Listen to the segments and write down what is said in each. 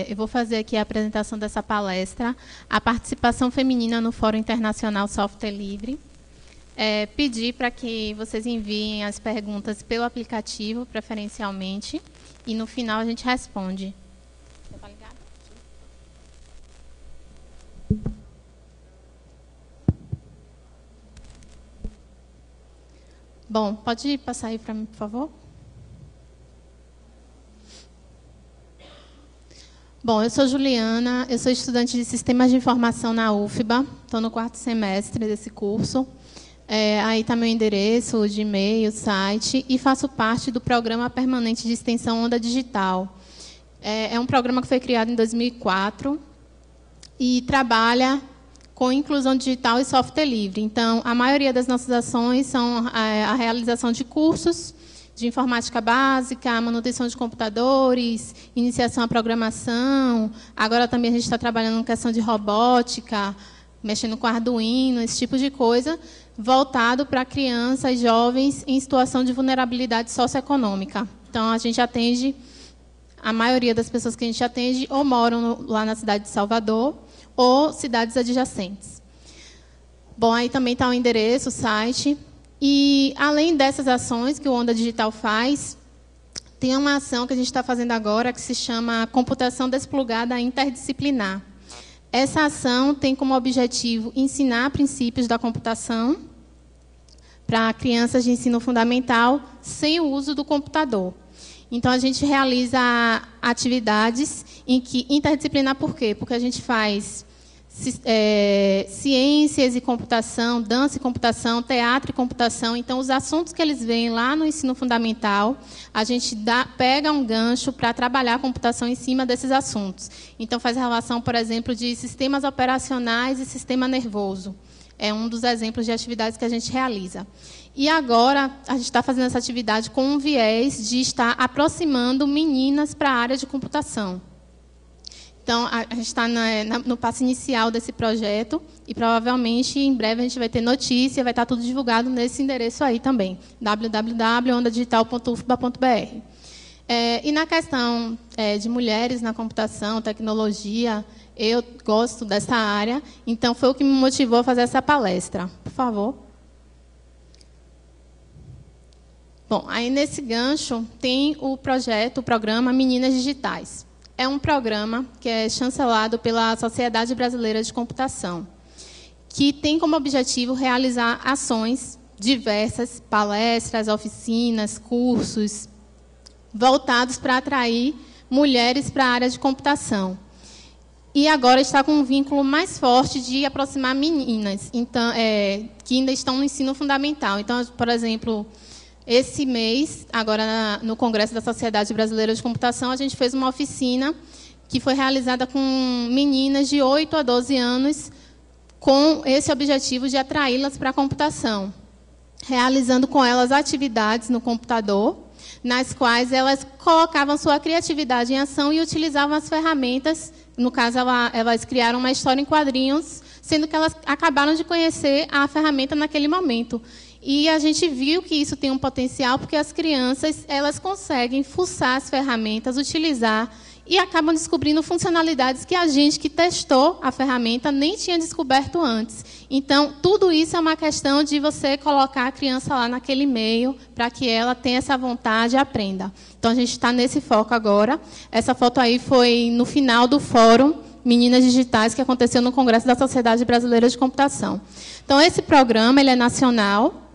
Eu vou fazer aqui a apresentação dessa palestra, a participação feminina no Fórum Internacional Software Livre. Pedir para que vocês enviem as perguntas pelo aplicativo, preferencialmente, e no final a gente responde. Tá ligado? Bom, pode passar aí para mim, por favor? Bom, eu sou Juliana, eu sou estudante de Sistemas de Informação na UFBA, estou no 4º semestre desse curso. Aí está meu endereço, de e-mail, site, e faço parte do Programa Permanente de Extensão Onda Digital. É um programa que foi criado em 2004 e trabalha com inclusão digital e software livre. Então, a maioria das nossas ações são a realização de cursos de informática básica, manutenção de computadores, iniciação à programação. Agora também a gente está trabalhando em questão de robótica, mexendo com Arduino, esse tipo de coisa, voltado para crianças e jovens em situação de vulnerabilidade socioeconômica. Então, a gente atende, a maioria das pessoas que a gente atende ou moram lá na cidade de Salvador ou cidades adjacentes. Bom, aí também está o endereço, o site. E, além dessas ações que o Onda Digital faz, tem uma ação que a gente está fazendo agora que se chama Computação Desplugada Interdisciplinar. Essa ação tem como objetivo ensinar princípios da computação para crianças de ensino fundamental sem o uso do computador. Então, a gente realiza atividades em que interdisciplinar por quê? Porque a gente faz ciências e computação, dança e computação, teatro e computação. Então, os assuntos que eles veem lá no ensino fundamental, a gente pega um gancho para trabalhar a computação em cima desses assuntos. Então, faz relação, por exemplo, de sistemas operacionais e sistema nervoso. É um dos exemplos de atividades que a gente realiza. E agora, a gente está fazendo essa atividade com um viés de estar aproximando meninas para a área de computação. Então, a gente está no passo inicial desse projeto e, provavelmente, em breve, a gente vai ter notícia, vai estar tudo divulgado nesse endereço aí também, www.ondadigital.ufba.br. E na questão de mulheres na computação, tecnologia, eu gosto dessa área, então foi o que me motivou a fazer essa palestra. Por favor. Bom, aí nesse gancho tem o programa Meninas Digitais. É um programa que é chancelado pela Sociedade Brasileira de Computação, que tem como objetivo realizar ações diversas, palestras, oficinas, cursos, voltados para atrair mulheres para a área de computação. E agora está com um vínculo mais forte de aproximar meninas então, que ainda estão no ensino fundamental. Então, por exemplo, esse mês, agora no Congresso da Sociedade Brasileira de Computação, a gente fez uma oficina que foi realizada com meninas de 8 a 12 anos, com esse objetivo de atraí-las para a computação, realizando com elas atividades no computador, nas quais elas colocavam sua criatividade em ação e utilizavam as ferramentas. No caso, elas criaram uma história em quadrinhos, sendo que elas acabaram de conhecer a ferramenta naquele momento. E a gente viu que isso tem um potencial, porque as crianças elas conseguem fuçar as ferramentas, utilizar, e acabam descobrindo funcionalidades que a gente que testou a ferramenta nem tinha descoberto antes. Então, tudo isso é uma questão de você colocar a criança lá naquele meio, para que ela tenha essa vontade e aprenda. Então, a gente está nesse foco agora. Essa foto aí foi no final do fórum Meninas Digitais, que aconteceu no Congresso da Sociedade Brasileira de Computação. Então, esse programa ele é nacional.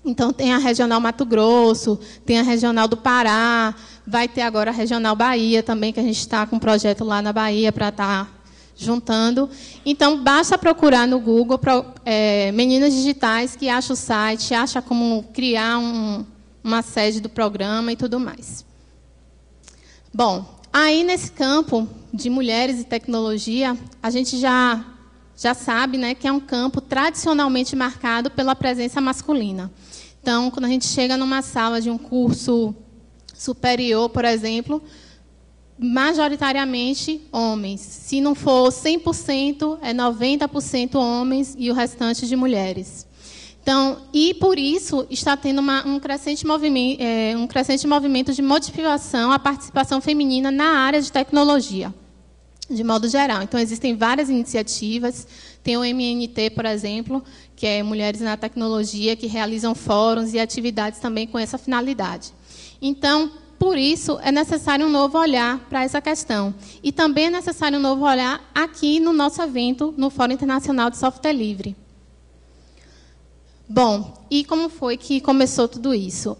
Então, tem a Regional Mato Grosso, tem a Regional do Pará, vai ter agora a Regional Bahia também, que a gente está com um projeto lá na Bahia para estar juntando. Então, basta procurar no Google Meninas Digitais, que acha o site, acha como criar uma sede do programa e tudo mais. Bom, aí nesse campo de mulheres e tecnologia, a gente já sabe, né, que é um campo tradicionalmente marcado pela presença masculina. Então, quando a gente chega numa sala de um curso superior, por exemplo, majoritariamente homens. Se não for 100%, é 90% homens e o restante de mulheres. Então, e por isso está tendo um crescente movimento de motivação à participação feminina na área de tecnologia, de modo geral. Então, existem várias iniciativas. Tem o MNT, por exemplo, que é Mulheres na Tecnologia, que realizam fóruns e atividades também com essa finalidade. Então, por isso, é necessário um novo olhar para essa questão. E também é necessário um novo olhar aqui no nosso evento, no Fórum Internacional de Software Livre. Bom, e como foi que começou tudo isso?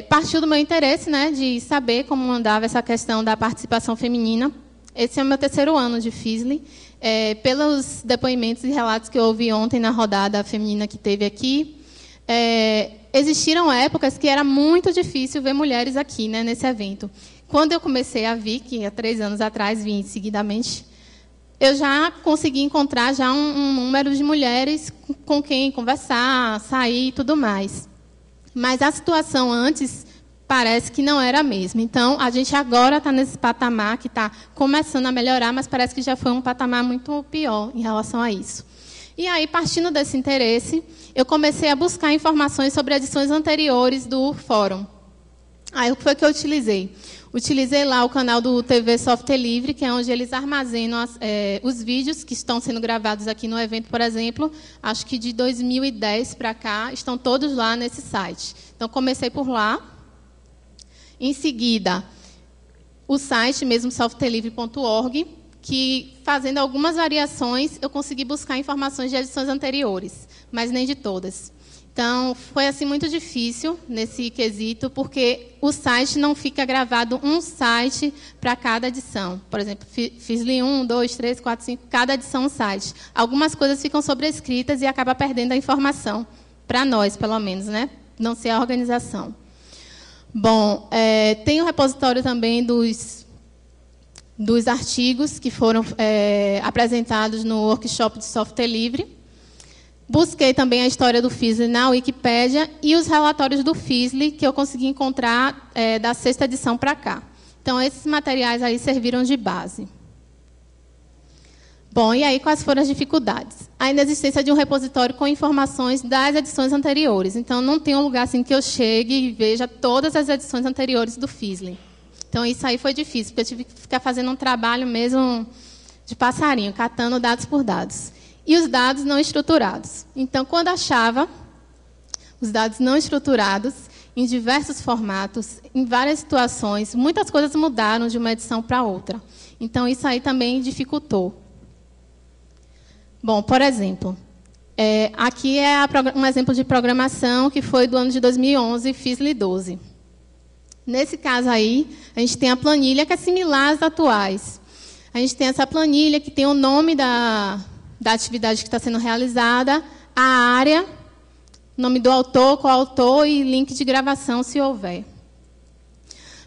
Partiu do meu interesse, né, de saber como andava essa questão da participação feminina. Esse é o meu 3º ano de FISLE. Pelos depoimentos e relatos que eu ouvi ontem na rodada feminina que teve aqui, existiram épocas que era muito difícil ver mulheres aqui, né, nesse evento. Quando eu comecei a vir, que há 3 anos atrás vim seguidamente, eu já consegui encontrar já um número de mulheres com quem conversar, sair e tudo mais. Mas a situação antes parece que não era a mesma. Então, a gente agora está nesse patamar que está começando a melhorar, mas parece que já foi um patamar muito pior em relação a isso. E aí, partindo desse interesse, eu comecei a buscar informações sobre edições anteriores do fórum. Aí, o que foi que eu utilizei? Utilizei lá o canal do TV Software Livre, que é onde eles armazenam os vídeos que estão sendo gravados aqui no evento, por exemplo. Acho que de 2010 para cá, estão todos lá nesse site. Então, comecei por lá. Em seguida, o site mesmo, softwarelivre.org, que, fazendo algumas variações, eu consegui buscar informações de edições anteriores, mas nem de todas. Então, foi assim muito difícil nesse quesito, porque o site não fica gravado um site para cada edição. Por exemplo, FISLE 1, 2, 3, 4, 5, cada edição um site. Algumas coisas ficam sobrescritas e acaba perdendo a informação, para nós, pelo menos, né? Não ser a organização. Bom, tem o repositório também dos artigos que foram apresentados no workshop de software livre. Busquei também a história do FISLE na Wikipédia e os relatórios do FISLE que eu consegui encontrar da 6ª edição para cá. Então, esses materiais aí serviram de base. Bom, e aí quais foram as dificuldades? A inexistência de um repositório com informações das edições anteriores. Então, não tem um lugar assim que eu chegue e veja todas as edições anteriores do FISLE. Então, isso aí foi difícil, porque eu tive que ficar fazendo um trabalho mesmo de passarinho, catando dados por dados. E os dados não estruturados. Então, quando achava os dados não estruturados, em diversos formatos, em várias situações, muitas coisas mudaram de uma edição para outra. Então, isso aí também dificultou. Bom, por exemplo, aqui é um exemplo de programação que foi do ano de 2011, FISLE 12. Nesse caso aí, a gente tem a planilha que é similar às atuais. A gente tem essa planilha que tem o nome da atividade que está sendo realizada, a área, nome do autor, coautor e link de gravação, se houver.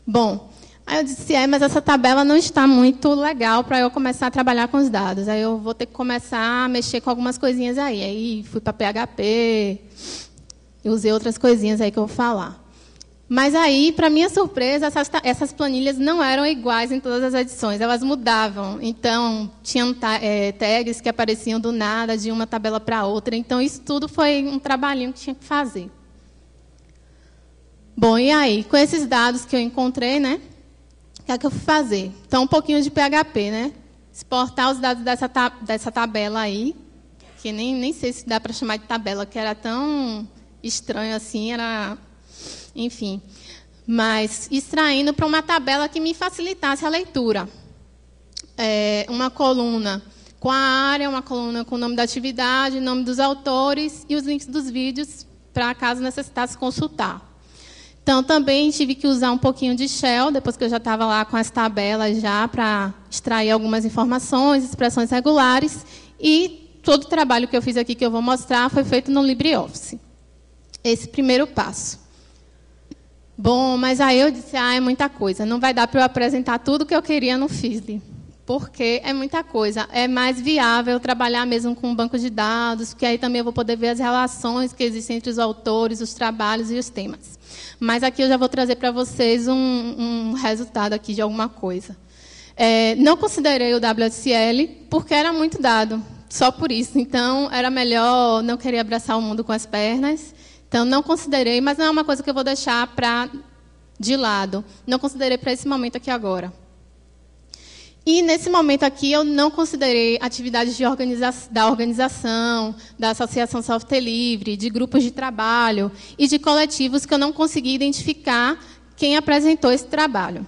Bom, aí eu disse, mas essa tabela não está muito legal para eu começar a trabalhar com os dados. Aí eu vou ter que começar a mexer com algumas coisinhas aí. Aí fui para PHP, e usei outras coisinhas aí que eu vou falar. Mas aí, para minha surpresa, essas planilhas não eram iguais em todas as edições, elas mudavam. Então, tinham tags que apareciam do nada, de uma tabela para outra. Então, isso tudo foi um trabalhinho que tinha que fazer. Bom, e aí, com esses dados que eu encontrei, né, o que é que eu fui fazer? Então, um pouquinho de PHP, né? Exportar os dados dessa tabela aí, que nem sei se dá para chamar de tabela, que era tão estranho assim, era... Enfim, mas extraindo para uma tabela que me facilitasse a leitura. Uma coluna com a área, uma coluna com o nome da atividade, nome dos autores e os links dos vídeos, para caso necessitasse consultar. Então, também tive que usar um pouquinho de Shell, depois que eu já estava lá com as tabelas já, para extrair algumas informações, expressões regulares, e todo o trabalho que eu fiz aqui, que eu vou mostrar, foi feito no LibreOffice. Esse primeiro passo. Bom, mas aí eu disse, é muita coisa. Não vai dar para eu apresentar tudo que eu queria no FISLE, porque é muita coisa. É mais viável trabalhar mesmo com um banco de dados, porque aí também eu vou poder ver as relações que existem entre os autores, os trabalhos e os temas. Mas aqui eu já vou trazer para vocês um resultado aqui de alguma coisa. Não considerei o WSL, porque era muito dado. só por isso. Então, era melhor não querer abraçar o mundo com as pernas. Então, não considerei, mas não é uma coisa que eu vou deixar de lado. Não considerei para esse momento aqui agora. E, nesse momento aqui, eu não considerei atividades da organização, da Associação Software Livre, de grupos de trabalho e de coletivos que eu não consegui identificar quem apresentou esse trabalho.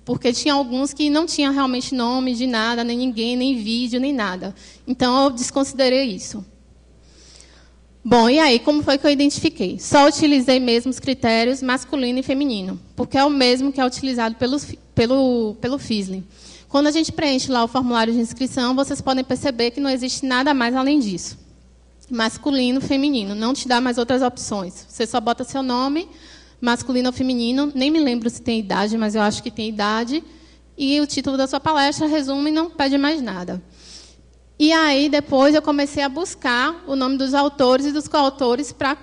Porque tinha alguns que não tinham realmente nome de nada, nem ninguém, nem vídeo, nem nada. Então, eu desconsiderei isso. Bom, e aí, como foi que eu identifiquei? Só utilizei mesmo os critérios masculino e feminino, porque é o mesmo que é utilizado pelo FISLE. Quando a gente preenche lá o formulário de inscrição, vocês podem perceber que não existe nada mais além disso. Masculino, feminino, não te dá mais outras opções. Você só bota seu nome, masculino ou feminino, nem me lembro se tem idade, mas eu acho que tem idade, e o título da sua palestra, resumo, e não pede mais nada. E aí, depois, eu comecei a buscar o nome dos autores e dos coautores para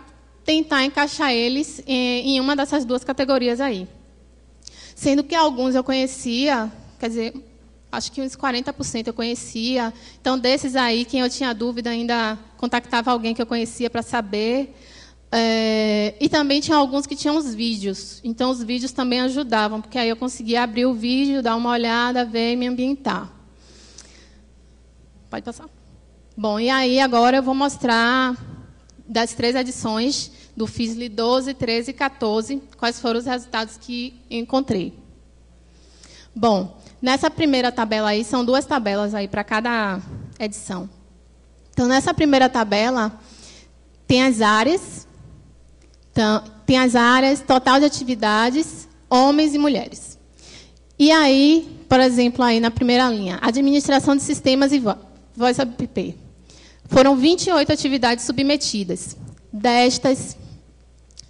tentar encaixar eles em uma dessas duas categorias aí. Sendo que alguns eu conhecia, quer dizer, acho que uns 40% eu conhecia. Então, desses aí, quem eu tinha dúvida, ainda contactava alguém que eu conhecia para saber. E também tinha alguns que tinham os vídeos. Então, os vídeos também ajudavam, porque aí eu conseguia abrir o vídeo, dar uma olhada, ver e me ambientar. Pode passar? Bom, e aí agora eu vou mostrar das 3 edições do FISLE 12, 13 e 14, quais foram os resultados que encontrei. Bom, nessa primeira tabela aí, são 2 tabelas aí para cada edição. Então, nessa primeira tabela, tem as áreas. Então, tem as áreas, total de atividades, homens e mulheres. E aí, por exemplo, aí na primeira linha, administração de sistemas e Voice over IP. Foram 28 atividades submetidas. Destas,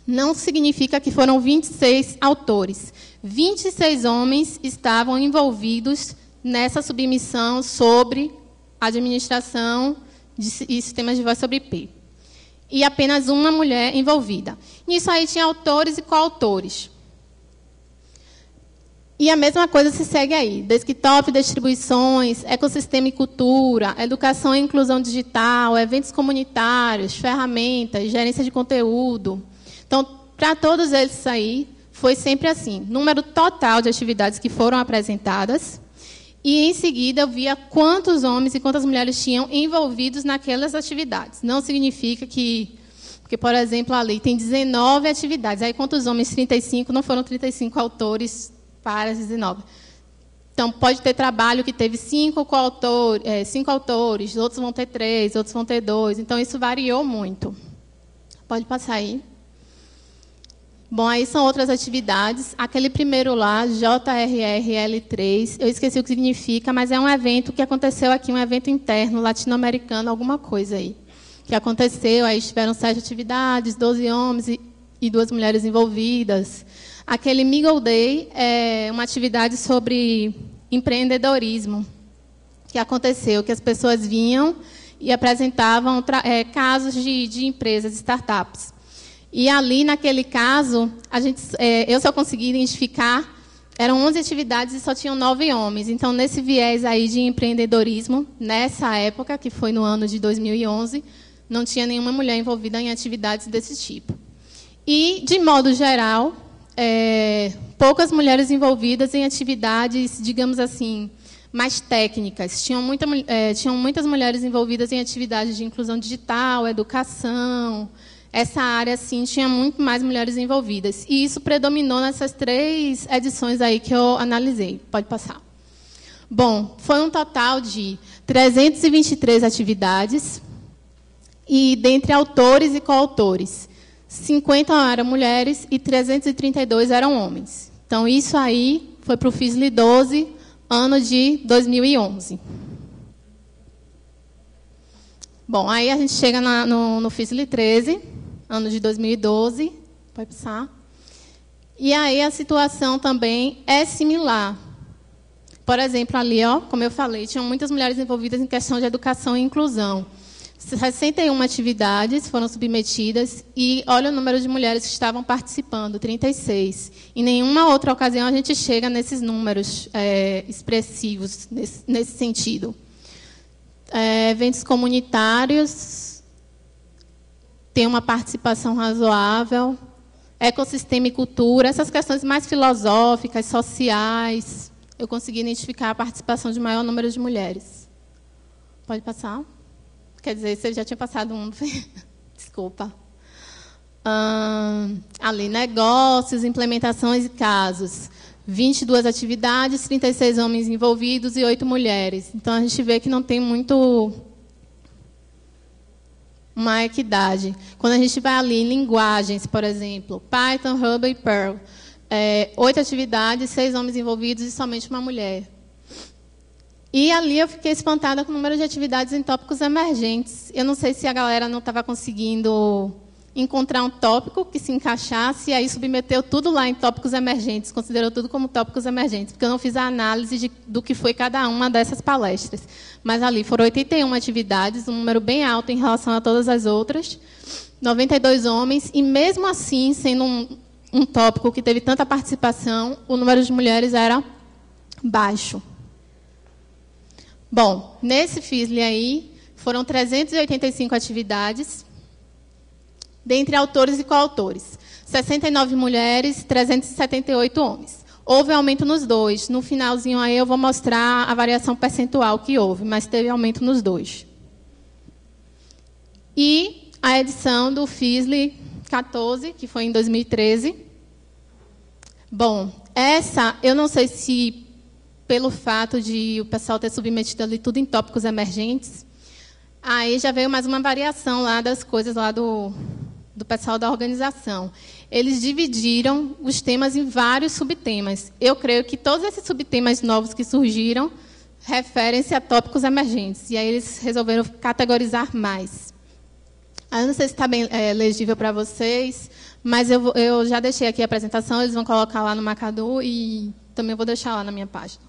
não significa que foram 26 autores. 26 homens estavam envolvidos nessa submissão sobre administração e sistemas de Voice over IP. E apenas uma mulher envolvida. Nisso aí tinha autores e coautores. E a mesma coisa se segue aí. Desktop, distribuições, ecossistema e cultura, educação e inclusão digital, eventos comunitários, ferramentas, gerência de conteúdo. Então, para todos eles aí, foi sempre assim. Número total de atividades que foram apresentadas. E, em seguida, eu via quantos homens e quantas mulheres tinham envolvidos naquelas atividades. Não significa que... Porque, por exemplo, ali tem 19 atividades. Aí, quantos homens? 35, não foram 35 autores para as 19. Então, pode ter trabalho que teve 5 autores, outros vão ter 3, outros vão ter 2. Então, isso variou muito. Pode passar aí. Bom, aí são outras atividades. Aquele primeiro lá, JRRL3, eu esqueci o que significa, mas é um evento que aconteceu aqui, um evento interno, latino-americano, alguma coisa aí. Que aconteceu, aí tiveram 7 atividades, 12 homens e 2 mulheres envolvidas. Aquele Middle Day é uma atividade sobre empreendedorismo que aconteceu, que as pessoas vinham e apresentavam casos de empresas, startups. E ali, naquele caso, eu só consegui identificar, eram 11 atividades e só tinham 9 homens. Então, nesse viés aí de empreendedorismo, nessa época, que foi no ano de 2011, não tinha nenhuma mulher envolvida em atividades desse tipo. E, de modo geral, poucas mulheres envolvidas em atividades, digamos assim, mais técnicas. Tinham muitas mulheres envolvidas em atividades de inclusão digital, educação. Essa área, assim, tinha muito mais mulheres envolvidas. E isso predominou nessas 3 edições aí que eu analisei. Pode passar. Bom, foi um total de 323 atividades, e dentre autores e coautores, 50 eram mulheres e 332 eram homens. Então, isso aí foi para o FISLE 12, ano de 2011. Bom, aí a gente chega no FISLE 13, ano de 2012. Pode passar. E aí a situação também é similar. Por exemplo, ali, como eu falei, tinham muitas mulheres envolvidas em questão de educação e inclusão. 61 atividades foram submetidas e olha o número de mulheres que estavam participando, 36. Em nenhuma outra ocasião a gente chega nesses números expressivos, nesse sentido. Eventos comunitários, tem uma participação razoável. Ecossistema e cultura, essas questões mais filosóficas, sociais, eu consegui identificar a participação de maior número de mulheres. Pode passar? Quer dizer, você já tinha passado um. Desculpa. Ali, negócios, implementações e casos. 22 atividades, 36 homens envolvidos e 8 mulheres. Então, a gente vê que não tem muito uma equidade. Quando a gente vai ali em linguagens, por exemplo, Python, Ruby e Perl, 8 atividades, 6 homens envolvidos e somente uma mulher. E ali eu fiquei espantada com o número de atividades em tópicos emergentes. Eu não sei se a galera não estava conseguindo encontrar um tópico que se encaixasse, e aí submeteu tudo lá em tópicos emergentes, considerou tudo como tópicos emergentes, porque eu não fiz a análise do que foi cada uma dessas palestras. Mas ali foram 81 atividades, um número bem alto em relação a todas as outras, 92 homens, e mesmo assim, sendo um tópico que teve tanta participação, o número de mulheres era baixo. Bom, nesse FISLE aí, foram 385 atividades, dentre autores e coautores. 69 mulheres, 378 homens. Houve aumento nos dois. No finalzinho aí eu vou mostrar a variação percentual que houve, mas teve aumento nos dois. E a edição do FISLE 14, que foi em 2013. Bom, essa, eu não sei se pelo fato de o pessoal ter submetido ali tudo em tópicos emergentes, aí já veio mais uma variação lá das coisas lá do pessoal da organização. Eles dividiram os temas em vários subtemas. Eu creio que todos esses subtemas novos que surgiram referem-se a tópicos emergentes. E aí eles resolveram categorizar mais. Eu não sei se está bem legível para vocês, mas eu já deixei aqui a apresentação, eles vão colocar lá no Macadu e também vou deixar lá na minha página.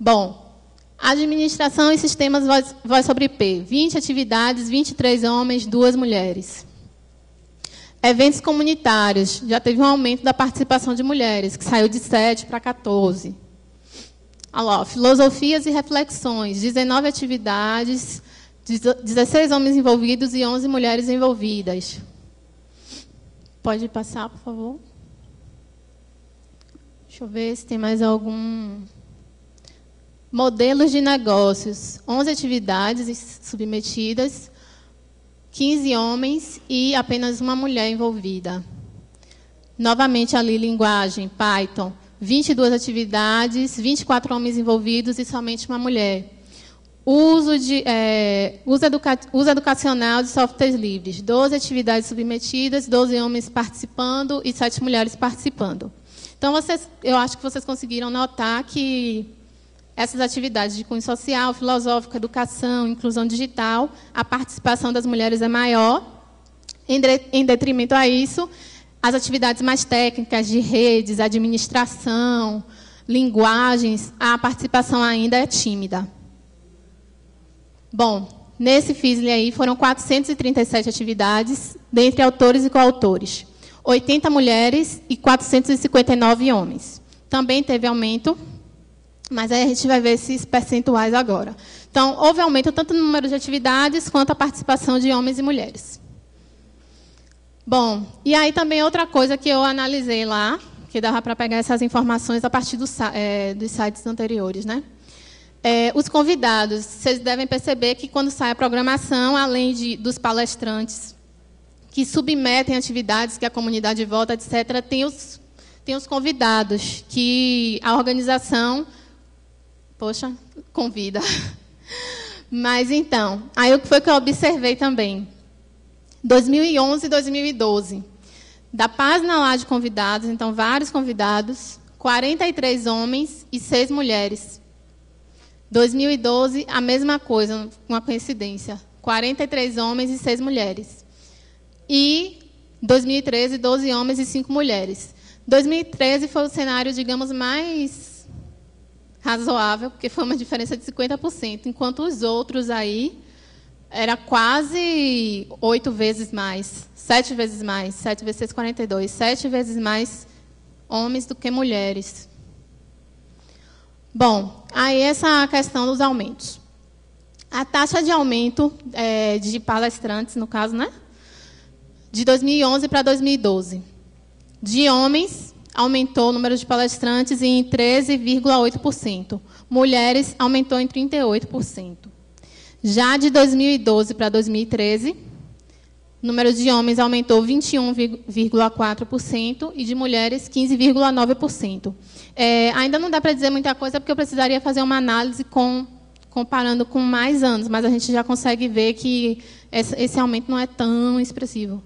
Bom, administração e sistemas voz sobre IP. 20 atividades, 23 homens, 2 mulheres. Eventos comunitários. Já teve um aumento da participação de mulheres, que saiu de 7 para 14. Olha lá, filosofias e reflexões. 19 atividades, 16 homens envolvidos e 11 mulheres envolvidas. Pode passar, por favor? Deixa eu ver se tem mais algum... Modelos de negócios, 11 atividades submetidas, 15 homens e apenas uma mulher envolvida. Novamente ali, linguagem, Python, 22 atividades, 24 homens envolvidos e somente uma mulher. Uso educacional de softwares livres, 12 atividades submetidas, 12 homens participando e 7 mulheres participando. Então, eu acho que vocês conseguiram notar que essas atividades de cunho social, filosófico, educação, inclusão digital, a participação das mulheres é maior. Em detrimento a isso, as atividades mais técnicas de redes, administração, linguagens, a participação ainda é tímida. Bom, nesse FISLE aí foram 437 atividades, dentre autores e coautores. 80 mulheres e 459 homens. Também teve aumento, mas aí a gente vai ver esses percentuais agora. Então, houve aumento tanto no número de atividades quanto a participação de homens e mulheres. Bom, e aí também outra coisa que eu analisei lá, que dava para pegar essas informações a partir dos sites anteriores, né? Os convidados, vocês devem perceber que quando sai a programação, além dos palestrantes que submetem atividades que a comunidade vota, etc., tem os convidados que a organização... Poxa, convida. Mas, então, aí o que foi que eu observei também? 2011 e 2012. Da página lá de convidados, então, vários convidados, 43 homens e 6 mulheres. 2012, a mesma coisa, uma coincidência. 43 homens e 6 mulheres. E 2013, 12 homens e 5 mulheres. 2013 foi o cenário, digamos, mais razoável, porque foi uma diferença de 50%, enquanto os outros aí era quase 8 vezes mais, 7 vezes mais, 7 vezes 6, 42, 7 vezes mais homens do que mulheres. Bom, aí essa questão dos aumentos. A taxa de aumento de palestrantes, no caso, né? De 2011 para 2012. De homens, aumentou o número de palestrantes em 13,8%. Mulheres, aumentou em 38%. Já de 2012 para 2013, o número de homens aumentou 21,4% e de mulheres 15,9%. Ainda não dá para dizer muita coisa, porque eu precisaria fazer uma análise comparando com mais anos, mas a gente já consegue ver que esse aumento não é tão expressivo.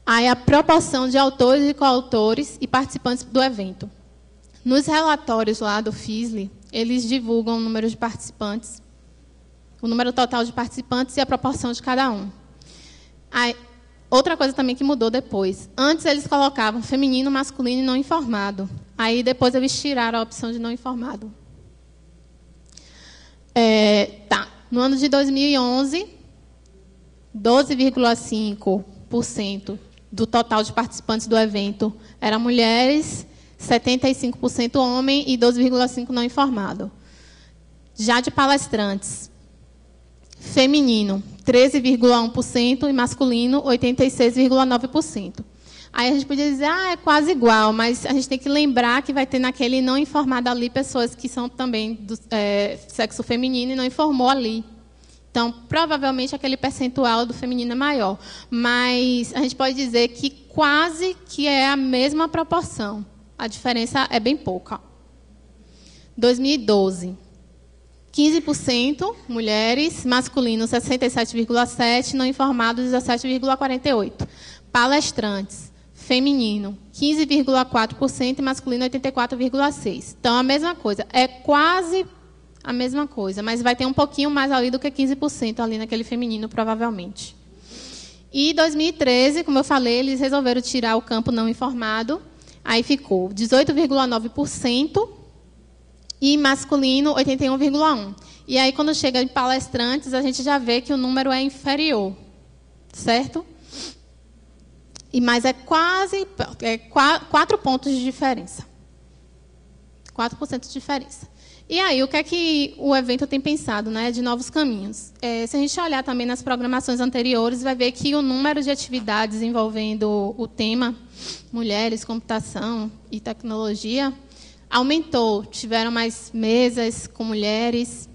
Aí a proporção de autores e coautores e participantes do evento. Nos relatórios lá do FISLE, eles divulgam o número de participantes, o número total de participantes e a proporção de cada um. Aí, outra coisa também que mudou depois. Antes eles colocavam feminino, masculino e não informado. Aí depois eles tiraram a opção de não informado. No ano de 2011, 12,5% do total de participantes do evento eram mulheres, 75% homem e 12,5% não informado. Já de palestrantes, feminino, 13,1% e masculino, 86,9%. Aí a gente podia dizer, é quase igual, mas a gente tem que lembrar que vai ter naquele não informado ali pessoas que são também do sexo feminino e não informou ali. Então, provavelmente, aquele percentual do feminino é maior. Mas a gente pode dizer que quase que é a mesma proporção. A diferença é bem pouca. 2012, 15% mulheres, masculino 67,7%, não informados 17,48%. Palestrantes, feminino 15,4% e masculino 84,6%. Então, a mesma coisa. É quase a mesma coisa, mas vai ter um pouquinho mais ali do que 15% ali naquele feminino, provavelmente. E 2013, como eu falei, eles resolveram tirar o campo não informado. Aí ficou 18,9% e masculino 81,1%. E aí, quando chega em palestrantes, a gente já vê que o número é inferior, certo? Mas é quase 4 pontos de diferença. 4% de diferença. E aí, o que é que o evento tem pensado, né, de novos caminhos? Se a gente olhar também nas programações anteriores, vai ver que o número de atividades envolvendo o tema mulheres, computação e tecnologia aumentou. Tiveram mais mesas com mulheres.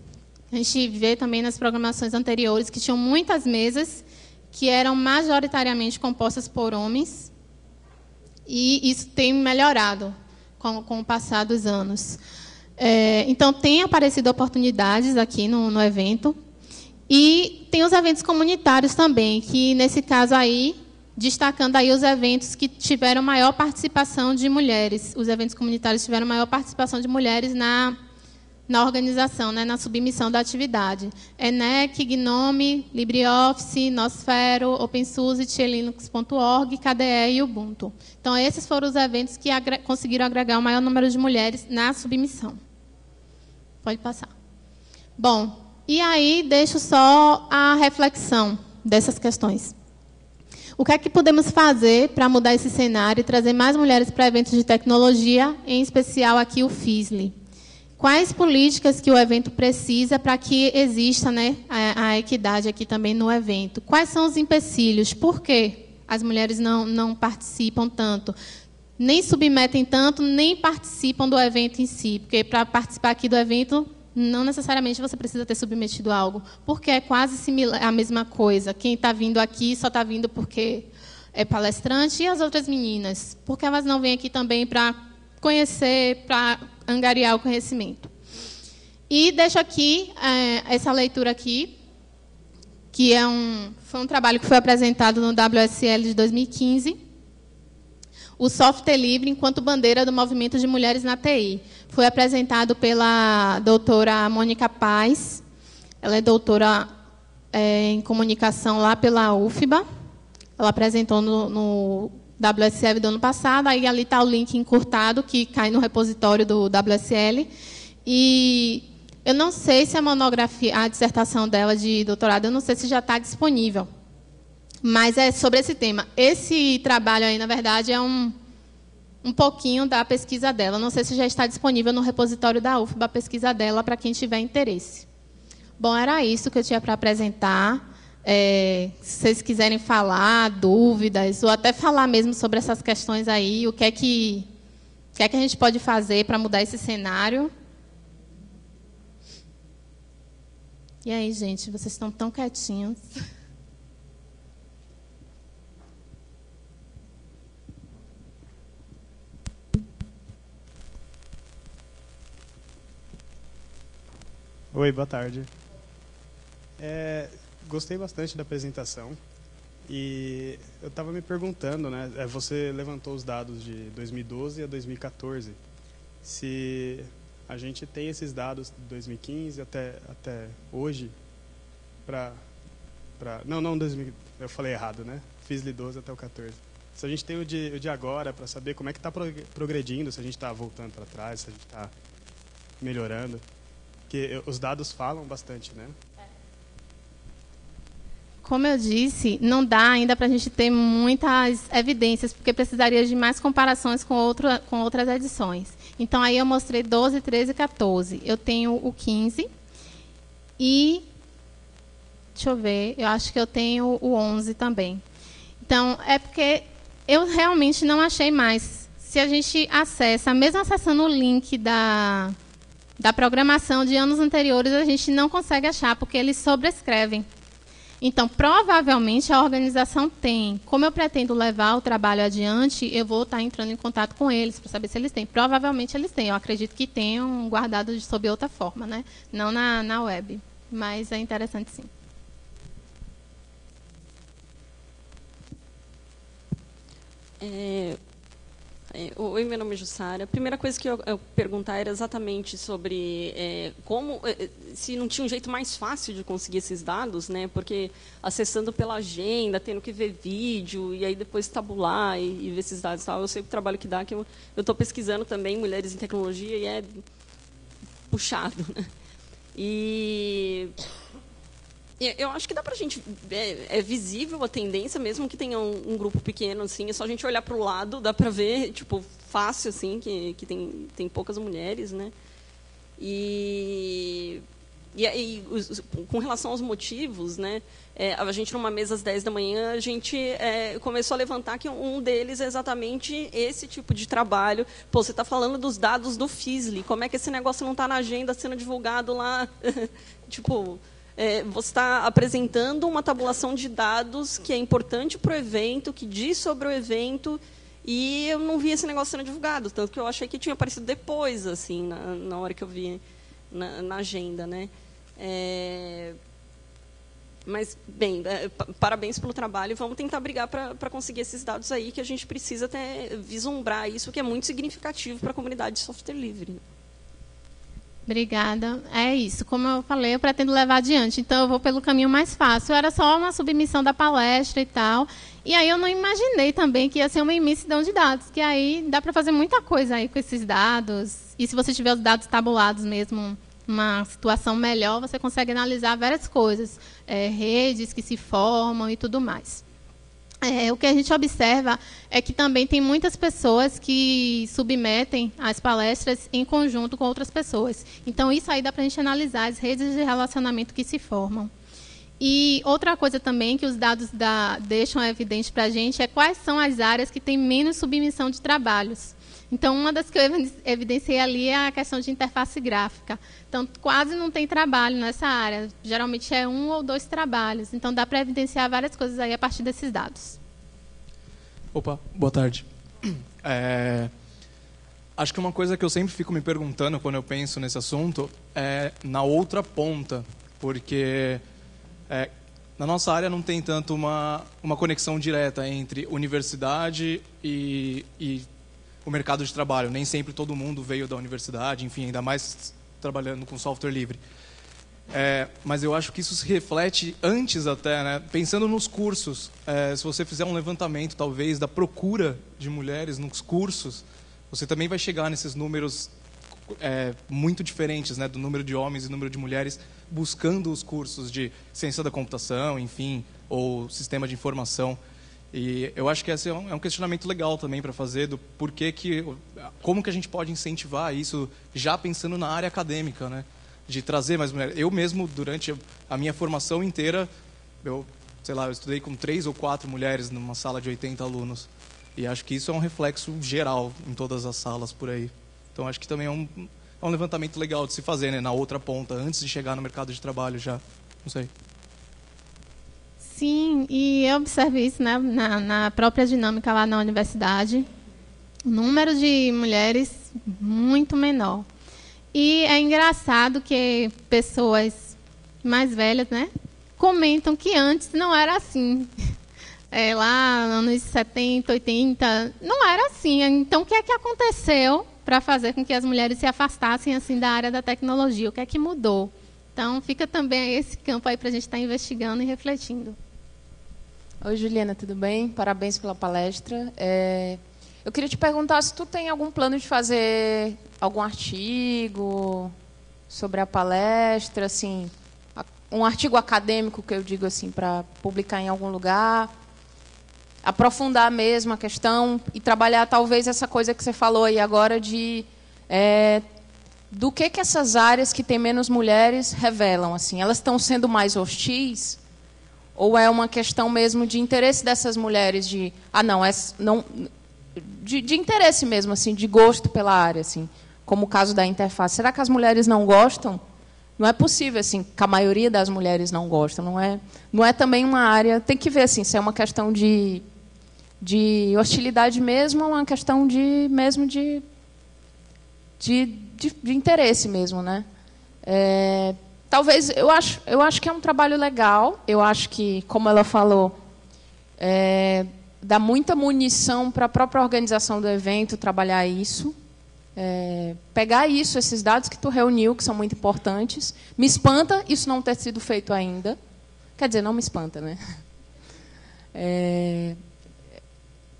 A gente vê também nas programações anteriores que tinham muitas mesas que eram majoritariamente compostas por homens. E isso tem melhorado com o passar dos anos. Então, tem aparecido oportunidades aqui no evento. E tem os eventos comunitários também, que, nesse caso aí, destacando aí os eventos que tiveram maior participação de mulheres. Os eventos comunitários tiveram maior participação de mulheres na organização, né, na submissão da atividade. ENEC, GNOME, LibreOffice, Nosfero, OpenSUSE, Linux.org, KDE e Ubuntu. Então, esses foram os eventos que conseguiram agregar o maior número de mulheres na submissão. Pode passar. Bom, e aí deixo só a reflexão dessas questões. O que é que podemos fazer para mudar esse cenário e trazer mais mulheres para eventos de tecnologia, em especial aqui o FISLE? Quais políticas que o evento precisa para que exista, né, a equidade aqui também no evento? Quais são os empecilhos? Por que as mulheres não participam tanto? Nem submetem tanto, nem participam do evento em si. Porque para participar aqui do evento, não necessariamente você precisa ter submetido algo. Porque é quase similar, a mesma coisa. Quem está vindo aqui só está vindo porque é palestrante. E as outras meninas? Porque elas não vêm aqui também para conhecer, para angariar o conhecimento. E deixo aqui essa leitura aqui, que foi um trabalho que foi apresentado no WSL de 2015. O software livre enquanto bandeira do movimento de mulheres na TI. Foi apresentado pela doutora Mônica Paz. Ela é doutora em comunicação lá pela UFBA. Ela apresentou no WSL do ano passado. Aí ali está o link encurtado, que cai no repositório do WSL. E eu não sei se a monografia, a dissertação dela de doutorado, eu não sei se já está disponível. Mas é sobre esse tema. Esse trabalho aí, na verdade, é um pouquinho da pesquisa dela. Não sei se já está disponível no repositório da UFBA a pesquisa dela, para quem tiver interesse. Bom, era isso que eu tinha para apresentar. Se vocês quiserem falar, dúvidas, ou até falar mesmo sobre essas questões aí, o que é que a gente pode fazer para mudar esse cenário. E aí, gente, vocês estão tão quietinhos. Oi, boa tarde. Gostei bastante da apresentação e eu estava me perguntando, né? Você levantou os dados de 2012 a 2014. Se a gente tem esses dados de 2015 até hoje não 2000, eu falei errado, né? Fiz de 12 até o 14. Se a gente tem o de agora para saber como é que está progredindo, se a gente está voltando para trás, se a gente está melhorando, porque os dados falam bastante, né? Como eu disse, não dá ainda para a gente ter muitas evidências, porque precisaria de mais comparações com outras edições. Então, aí eu mostrei 12, 13 e 14. Eu tenho o 15 e, deixa eu ver, eu acho que eu tenho o 11 também. Então, é porque eu realmente não achei mais. Se a gente acessa, mesmo acessando o link da programação de anos anteriores, a gente não consegue achar, porque eles sobrescrevem. Então, provavelmente, a organização tem. Como eu pretendo levar o trabalho adiante, eu vou estar entrando em contato com eles para saber se eles têm. Provavelmente eles têm. Eu acredito que tenham guardado sob outra forma, né? Não na web. Mas é interessante, sim. Oi, meu nome é Jussara. A primeira coisa que eu perguntar era exatamente sobre se não tinha um jeito mais fácil de conseguir esses dados, né? Porque acessando pela agenda, tendo que ver vídeo e aí depois tabular e ver esses dados, tal. Eu sei o trabalho que dá, que eu estou pesquisando também mulheres em tecnologia e é puxado, né? E eu acho que dá para a gente... É visível a tendência, mesmo que tenha um grupo pequeno, assim, é só a gente olhar para o lado, dá para ver, tipo, fácil, assim, que tem poucas mulheres, né? E com relação aos motivos, né? A gente, numa mesa às 10 da manhã, a gente começou a levantar que um deles é exatamente esse tipo de trabalho. Pô, você está falando dos dados do FISLI, como é que esse negócio não está na agenda sendo divulgado lá? Tipo... você está apresentando uma tabulação de dados que é importante para o evento, que diz sobre o evento, e eu não vi esse negócio sendo divulgado, tanto que eu achei que tinha aparecido depois, assim, na hora que eu vi na agenda, né? Mas, bem, parabéns pelo trabalho, vamos tentar brigar para conseguir esses dados aí, que a gente precisa até vislumbrar isso, que é muito significativo para a comunidade de software livre. Obrigada. É isso. Como eu falei, eu pretendo levar adiante. Então, eu vou pelo caminho mais fácil. Era só uma submissão da palestra e tal. E aí eu não imaginei também que ia ser uma imensidão de dados. Que aí dá para fazer muita coisa aí com esses dados. E se você tiver os dados tabulados mesmo, uma situação melhor, você consegue analisar várias coisas. Redes que se formam e tudo mais. O que a gente observa é que também tem muitas pessoas que submetem as palestras em conjunto com outras pessoas. Então, isso aí dá para a gente analisar as redes de relacionamento que se formam. E outra coisa também que os dados deixam evidente para a gente é quais são as áreas que têm menos submissão de trabalhos. Então, uma das que eu evidenciei ali é a questão de interface gráfica. Então, quase não tem trabalho nessa área. Geralmente é 1 ou 2 trabalhos. Então, dá para evidenciar várias coisas aí a partir desses dados. Opa, boa tarde. Acho que uma coisa que eu sempre fico me perguntando quando eu penso nesse assunto é na outra ponta. Porque na nossa área não tem tanto uma conexão direta entre universidade e o mercado de trabalho. Nem sempre todo mundo veio da universidade, enfim, ainda mais trabalhando com software livre. Mas eu acho que isso se reflete antes até, né? Pensando nos cursos. Se você fizer um levantamento, talvez, da procura de mulheres nos cursos, você também vai chegar nesses números muito diferentes, né? Do número de homens e número de mulheres buscando os cursos de ciência da computação, enfim, ou sistema de informação. E eu acho que esse é um questionamento legal também para fazer do porquê como que a gente pode incentivar isso já pensando na área acadêmica, né? de trazer mais mulheres. Eu mesmo, durante a minha formação inteira, eu estudei com 3 ou 4 mulheres numa sala de 80 alunos. E acho que isso é um reflexo geral em todas as salas por aí. Então, acho que também é um levantamento legal de se fazer, né, na outra ponta, antes de chegar no mercado de trabalho já. Não sei. Sim, e eu observo isso, né, na própria dinâmica lá na universidade. O número de mulheres muito menor. E é engraçado que pessoas mais velhas, né, comentam que antes não era assim. Lá nos anos 70, 80, não era assim. Então, o que é que aconteceu para fazer com que as mulheres se afastassem assim da área da tecnologia? O que é que mudou? Então, fica também esse campo aí para a gente estar investigando e refletindo. Oi, Juliana, tudo bem? Parabéns pela palestra. Eu queria te perguntar se tu tem algum plano de fazer algum artigo sobre a palestra, assim, um artigo acadêmico, que eu digo assim, para publicar em algum lugar, aprofundar mesmo a questão e trabalhar talvez essa coisa que você falou aí agora de do que essas áreas que têm menos mulheres revelam, assim, elas estão sendo mais hostis? Ou é uma questão mesmo de interesse dessas mulheres de de interesse mesmo, assim, de gosto pela área, assim, como o caso da interface. Será que as mulheres não gostam? Não é possível, assim, que a maioria das mulheres não gostam. Não é também uma área... Tem que ver, assim, se é uma questão de hostilidade mesmo, ou uma questão de interesse mesmo, né? Talvez, eu acho que é um trabalho legal. Eu acho que, como ela falou, dá muita munição para a própria organização do evento trabalhar isso. Pegar isso, esses dados que tu reuniu, que são muito importantes. Me espanta isso não ter sido feito ainda. Quer dizer, não me espanta, né?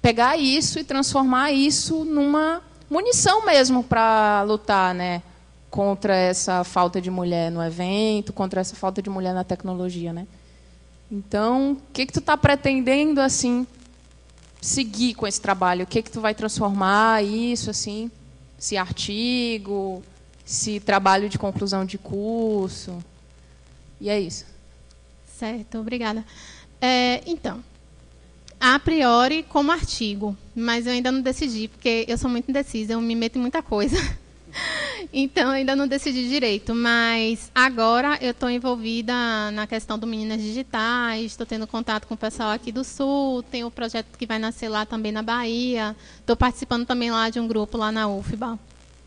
Pegar isso e transformar isso numa munição mesmo para lutar, né, contra essa falta de mulher no evento, contra essa falta de mulher na tecnologia, né? Então, o que tu está pretendendo, assim, seguir com esse trabalho? O que tu vai transformar isso, assim, se artigo, se trabalho de conclusão de curso? E é isso. Certo, obrigada. Então, a priori, como artigo, mas eu ainda não decidi, porque eu sou muito indecisa, eu me meto em muita coisa. Então, eu ainda não decidi direito, mas agora eu estou envolvida na questão do Meninas Digitais, estou tendo contato com o pessoal aqui do Sul, tem um projeto que vai nascer lá também na Bahia, estou participando também lá de um grupo lá na UFBA,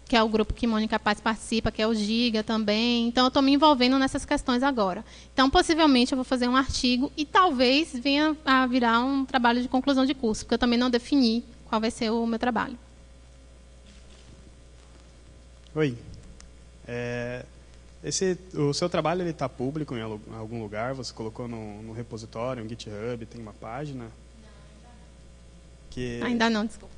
que é o grupo que Mônica Paz participa, que é o Giga também. Então, eu estou me envolvendo nessas questões agora. Então, possivelmente, eu vou fazer um artigo e talvez venha a virar um trabalho de conclusão de curso, porque eu também não defini qual vai ser o meu trabalho. Oi. O seu trabalho está público em algum lugar? Você colocou no repositório, no GitHub, tem uma página? Ainda não, desculpa.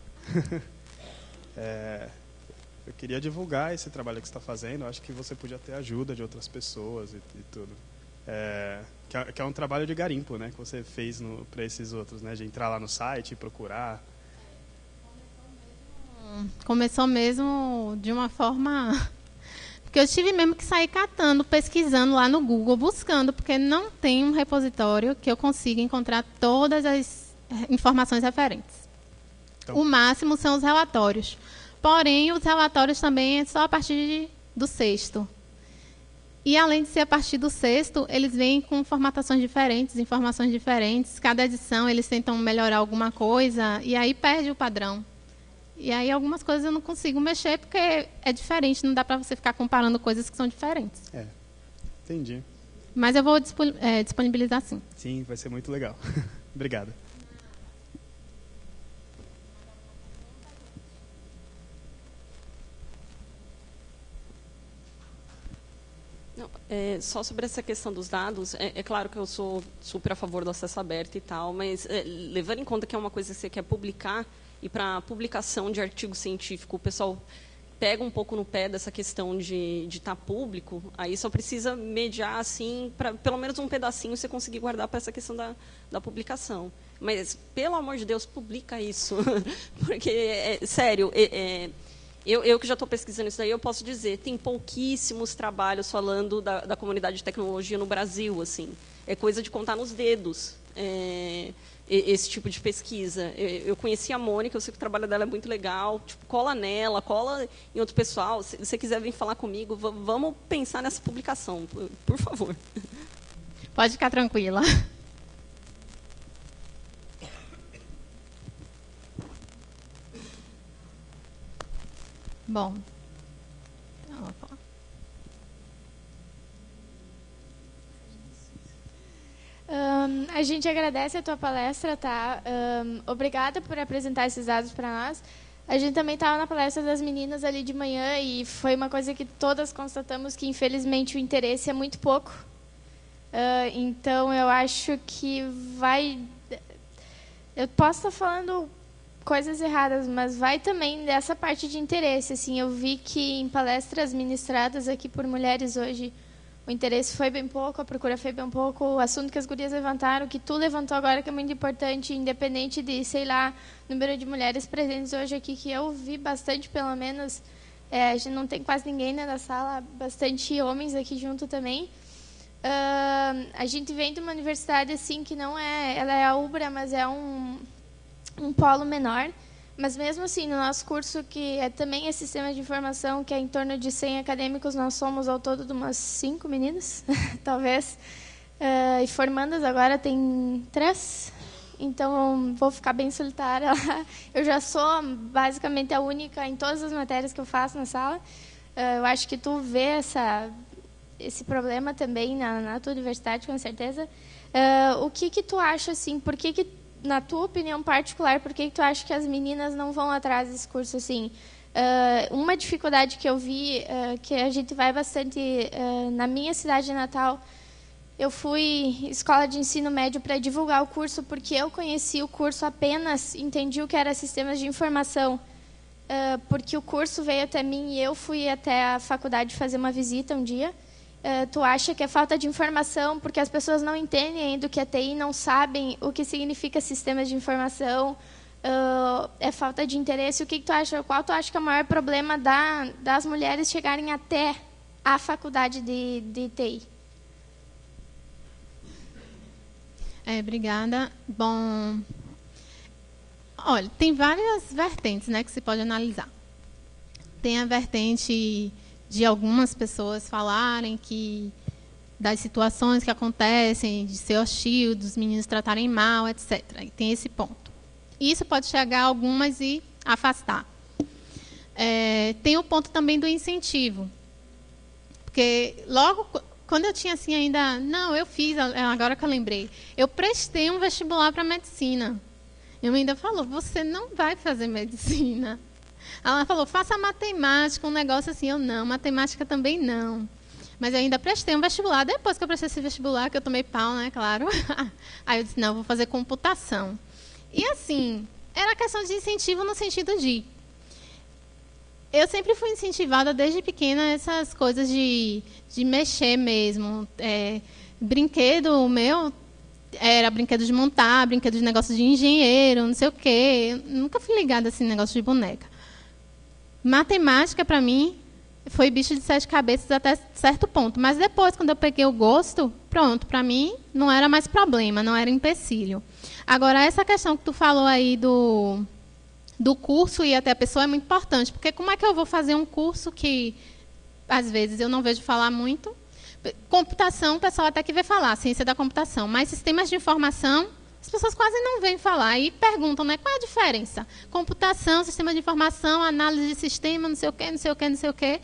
Eu queria divulgar esse trabalho que você está fazendo. Eu acho que você podia ter ajuda de outras pessoas e tudo. Que é um trabalho de garimpo, né, que você fez para esses outros, né, de entrar lá no site e procurar. Começou mesmo de uma forma... Porque eu tive mesmo que sair catando, pesquisando lá no Google, buscando, porque não tem um repositório que eu consiga encontrar todas as informações referentes. Então, o máximo são os relatórios. Porém, os relatórios também é só a partir do 6º. E, além de ser a partir do 6º, eles vêm com formatações diferentes, informações diferentes. Cada edição, eles tentam melhorar alguma coisa, e aí perde o padrão. E aí, algumas coisas eu não consigo mexer, porque é diferente, não dá para você ficar comparando coisas que são diferentes. Entendi. Mas eu vou disponibilizar, sim. Sim, vai ser muito legal. Obrigado. Não, só sobre essa questão dos dados, é claro que eu sou super a favor do acesso aberto e tal, mas levando em conta que é uma coisa que você quer publicar, e para publicação de artigo científico, o pessoal pega um pouco no pé dessa questão de estar público, aí só precisa mediar, assim, para pelo menos um pedacinho você conseguir guardar para essa questão da publicação. Mas, pelo amor de Deus, publica isso. Porque, sério, Eu que já estou pesquisando isso daí, eu posso dizer, tem pouquíssimos trabalhos falando da comunidade de tecnologia no Brasil, assim. É coisa de contar nos dedos, esse tipo de pesquisa. Eu conheci a Mônica, eu sei que o trabalho dela é muito legal, tipo, cola nela, cola em outro pessoal. Se você quiser vir falar comigo, vamos pensar nessa publicação, por favor. Pode ficar tranquila. Bom, a gente agradece a tua palestra, tá? Obrigada por apresentar esses dados para nós. A gente também estava na palestra das meninas ali de manhã e foi uma coisa que todas constatamos que, infelizmente, o interesse é muito pouco. Então, eu acho que vai... Eu posso estar falando coisas erradas, mas vai também dessa parte de interesse. Assim, eu vi que em palestras ministradas aqui por mulheres hoje, o interesse foi bem pouco, a procura foi bem pouco. O assunto que as gurias levantaram, que tu levantou agora, que é muito importante, independente de, sei lá, número de mulheres presentes hoje aqui, que eu vi bastante, pelo menos. A gente não tem quase ninguém, né, na sala, bastante homens aqui junto também. A gente vem de uma universidade assim que não é, ela é a UBRA, mas é um polo menor, mas mesmo assim no nosso curso, que também é sistema de informação, que é em torno de 100 acadêmicos, nós somos ao todo de umas 5 meninas talvez, e formandas agora tem 3, então vou ficar bem solitária lá. Eu já sou basicamente a única em todas as matérias que eu faço na sala. Eu acho que tu vê esse problema também na tua universidade, com certeza. O que tu acha, assim, por que, na tua opinião particular, por que tu acha que as meninas não vão atrás desse curso, assim? Uma dificuldade que eu vi, que a gente vai bastante na minha cidade natal, eu fui escola de ensino médio para divulgar o curso, porque eu conheci o curso apenas, entendi o que era sistemas de informação, porque o curso veio até mim e eu fui até a faculdade fazer uma visita um dia. Tu acha que é falta de informação, porque as pessoas não entendem ainda o que é TI, não sabem o que significa sistemas de informação, é falta de interesse? O que tu acha? Qual tu acha que é o maior problema das mulheres chegarem até a faculdade de TI? Obrigada. Bom, olha, tem várias vertentes, né, que se pode analisar. Tem a vertente de algumas pessoas falarem que das situações que acontecem, de ser hostil, dos meninos tratarem mal, etc. E tem esse ponto. Isso pode chegar a algumas e afastar. Tem o ponto também do incentivo. Porque logo, quando eu tinha assim ainda... Não, eu fiz, agora que eu lembrei. Eu prestei um vestibular para medicina. E ainda falou, você não vai fazer medicina. Ela falou, faça matemática, um negócio assim. Eu não, matemática também não. Mas eu ainda prestei um vestibular. Depois que eu prestei esse vestibular, que eu tomei pau, né, claro. Aí eu disse, não, vou fazer computação. E assim, era questão de incentivo no sentido de... Eu sempre fui incentivada desde pequena essas coisas de mexer mesmo. Brinquedo meu era brinquedo de montar, brinquedo de negócio de engenheiro, não sei o quê. Eu nunca fui ligada a esse negócio de boneca. Matemática, para mim, foi bicho de 7 cabeças até certo ponto. Mas depois, quando eu peguei o gosto, pronto, para mim não era mais problema, não era empecilho. Agora, essa questão que tu falou aí do curso e até a pessoa é muito importante, porque como é que eu vou fazer um curso que, às vezes, eu não vejo falar muito? Computação, o pessoal até que vê falar, ciência da computação, mas sistemas de informação, as pessoas quase não veem falar e perguntam, né, qual é a diferença? Computação, sistema de informação, análise de sistema, não sei o quê, não sei o quê, não sei o quê.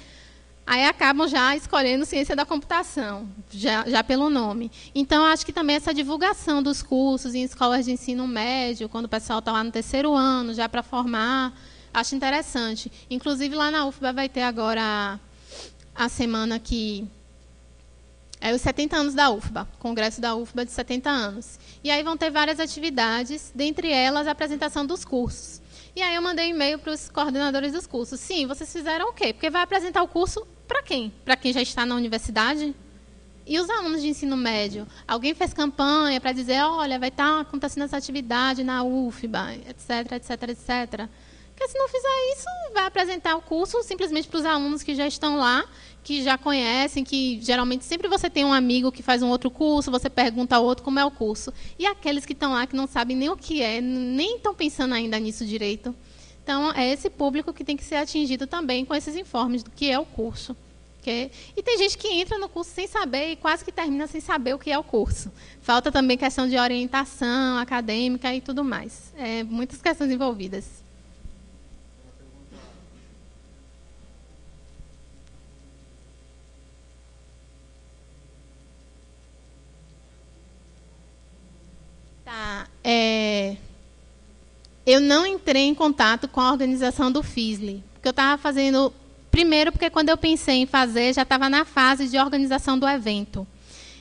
Aí acabam já escolhendo ciência da computação, já pelo nome. Então, acho que também essa divulgação dos cursos em escolas de ensino médio, quando o pessoal está lá no 3º ano, já para formar, acho interessante. Inclusive, lá na UFBA vai ter agora a semana que... os 70 anos da UFBA, Congresso da UFBA de 70 anos. E aí vão ter várias atividades, dentre elas a apresentação dos cursos. E aí eu mandei e-mail para os coordenadores dos cursos. Sim, vocês fizeram o quê? Porque vai apresentar o curso para quem? Para quem já está na universidade? E os alunos de ensino médio? Alguém fez campanha para dizer, olha, vai estar acontecendo essa atividade na UFBA, etc, etc, etc. Porque se não fizer isso, vai apresentar o curso simplesmente para os alunos que já estão lá, que já conhecem, que geralmente sempre você tem um amigo que faz um outro curso, você pergunta ao outro como é o curso. E aqueles que estão lá que não sabem nem o que é, nem estão pensando ainda nisso direito. Então, é esse público que tem que ser atingido também com esses informes do que é o curso. E tem gente que entra no curso sem saber e quase que termina sem saber o que é o curso. Falta também questão de orientação acadêmica e tudo mais. Muitas questões envolvidas. Tá. Eu não entrei em contato com a organização do FISLE, porque eu estava fazendo... Primeiro, porque quando eu pensei em fazer, já estava na fase de organização do evento.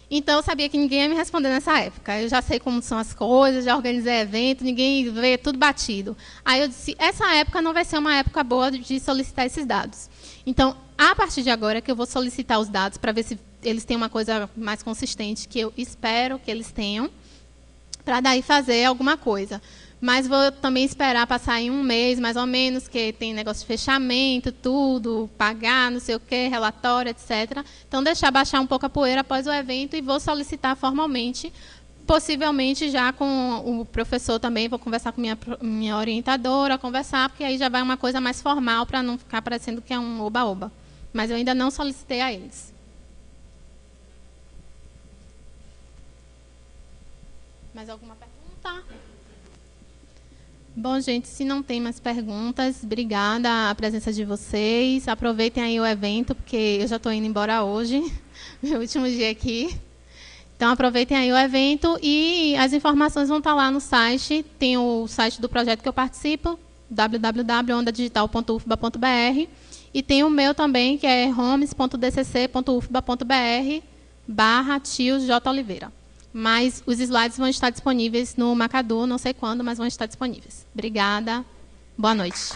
Então, eu sabia que ninguém ia me responder nessa época. Eu já sei como são as coisas, já organizei evento, ninguém vê, tudo batido. Aí eu disse, essa época não vai ser uma época boa de solicitar esses dados. Então, a partir de agora, que eu vou solicitar os dados para ver se eles têm uma coisa mais consistente, que eu espero que eles tenham, para daí fazer alguma coisa. Mas vou também esperar passar em um mês, mais ou menos, que tem negócio de fechamento, tudo, pagar, não sei o quê, relatório, etc. Então, deixar baixar um pouco a poeira após o evento e vou solicitar formalmente, possivelmente já com o professor também, vou conversar com minha orientadora, conversar, porque aí já vai uma coisa mais formal, para não ficar parecendo que é um oba-oba. Mas eu ainda não solicitei a eles. Mais alguma pergunta? Bom, gente, se não tem mais perguntas, obrigada a presença de vocês. Aproveitem aí o evento, porque eu já estou indo embora hoje, meu último dia aqui. Então, aproveitem aí o evento e as informações vão estar lá no site. Tem o site do projeto que eu participo, www.ondadigital.ufba.br, e tem o meu também, que é homes.dcc.ufba.br/tios.oliveira. Mas os slides vão estar disponíveis no Macadu, não sei quando, mas vão estar disponíveis. Obrigada. Boa noite.